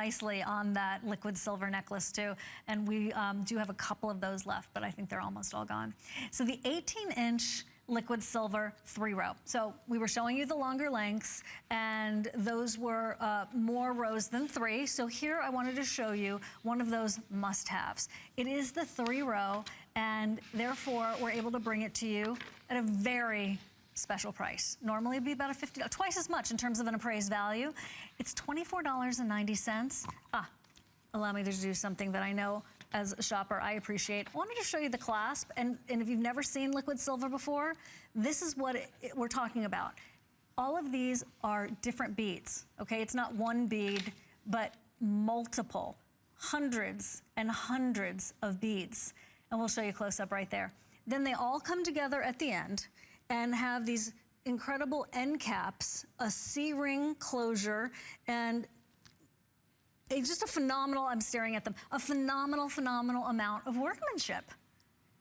nicely on that liquid silver necklace too. And we do have a couple of those left, but I think they're almost all gone. So the 18-inch liquid silver 3-row. So we were showing you the longer lengths, and those were more rows than 3. So here I wanted to show you one of those must-haves. It is the 3-row, and therefore we're able to bring it to you at a very special price. Normally it'd be about twice as much in terms of an appraised value. It's $24.90. Allow me to do something that I know as a shopper I appreciate. I wanted to show you the clasp, and if you've never seen liquid silver before, this is what we're talking about. All of these are different beads, okay? It's not one bead, but multiple, hundreds and hundreds of beads. And we'll show you close up right there. Then they all come together at the end and have these incredible end caps, a C-ring closure, and it's just a phenomenal, I'm staring at them, a phenomenal, phenomenal amount of workmanship.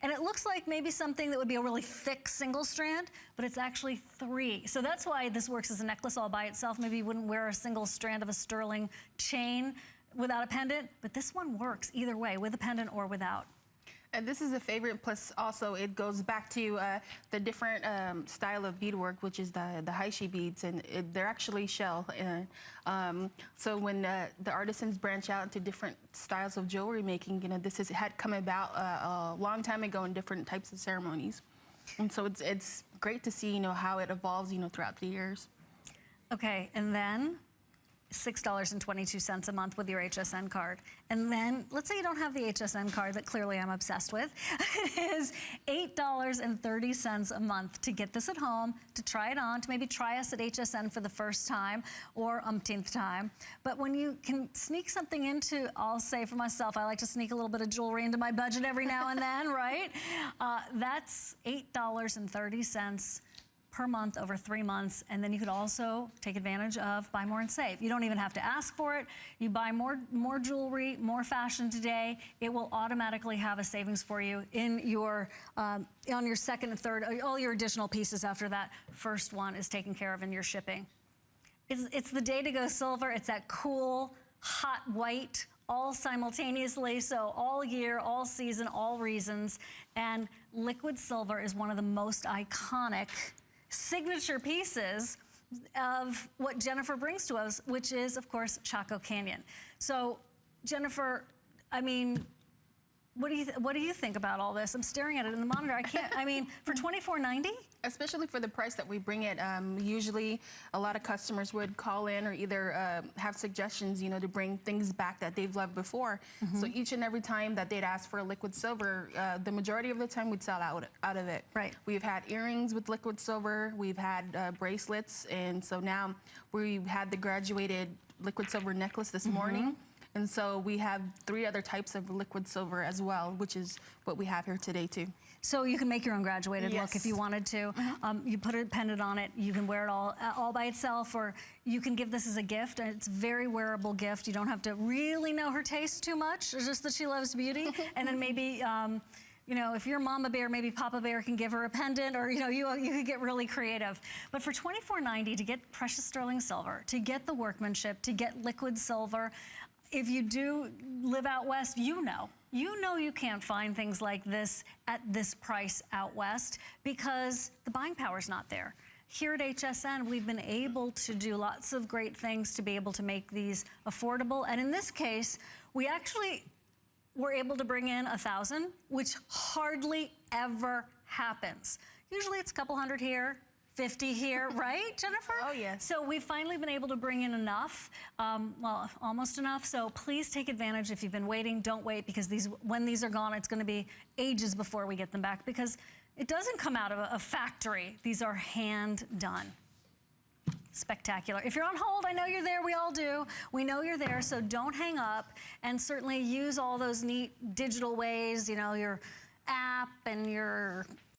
And it looks like maybe something that would be a really thick single strand, but it's actually 3. So that's why this works as a necklace all by itself. Maybe you wouldn't wear a single strand of a sterling chain without a pendant, but this one works either way, with a pendant or without. And this is a favorite, plus also it goes back to the different style of beadwork, which is the Haishi beads, and they're actually shell. And so when the artisans branch out into different styles of jewelry making, you know, had come about a long time ago in different types of ceremonies. And so it's great to see, you know, how it evolves, you know, throughout the years. Okay, and then $6.22 a month with your HSN card. And then, let's say you don't have the HSN card that clearly I'm obsessed with. It is $8.30 a month to get this at home, to try it on, to maybe try us at HSN for the first time or umpteenth time. But when you can sneak something into, I'll say for myself, I like to sneak a little bit of jewelry into my budget every now and then, right? That's $8.30 per month over 3 months, and then you could also take advantage of buy more and save. You don't even have to ask for it. You buy more jewelry, more fashion today, it will automatically have a savings for you in your on your second and third, all your additional pieces after that first one is taken care of in your shipping. It's the day to go silver. It's that cool, hot white, all simultaneously, so all year, all season, all reasons. And liquid silver is one of the most iconic signature pieces of what Jennifer brings to us, which is, of course, Chaco Canyon. So, Jennifer, I mean, what do you think about all this? I'm staring at it in the monitor. I can't, I mean, for $24.90? Especially for the price that we bring it, usually a lot of customers would call in or either have suggestions, you know, to bring things back that they've loved before. So each and every time that they'd ask for a liquid silver, the majority of the time we'd sell out of it. Right. We've had earrings with liquid silver, we've had bracelets, and so now we've had the graduated liquid silver necklace this morning. And so we have 3 other types of liquid silver as well, which is what we have here today too. So you can make your own graduated look if you wanted to. You put a pendant on it, you can wear it all by itself, or you can give this as a gift. It's a very wearable gift. You don't have to really know her taste too much, it's just that she loves beauty. And then maybe, you know, if you're Mama Bear, maybe Papa Bear can give her a pendant, or, you know, you could get really creative. But for $24.90 to get precious sterling silver, to get the workmanship, to get liquid silver, if you do live out west, you know you can't find things like this at this price out west because the buying power's not there. Here at HSN, we've been able to do lots of great things to be able to make these affordable. And in this case, we actually were able to bring in 1,000, which hardly ever happens. Usually it's a couple hundred here, 50 here, right, Jennifer? Oh, yes. So we've finally been able to bring in enough, well, almost enough. So please take advantage. If you've been waiting, don't wait, because when these are gone, it's going to be ages before we get them back, because it doesn't come out of a factory. These are hand done. Spectacular. If you're on hold, I know you're there. We all do. We know you're there, so don't hang up, and certainly use all those neat digital ways, you know, your app and your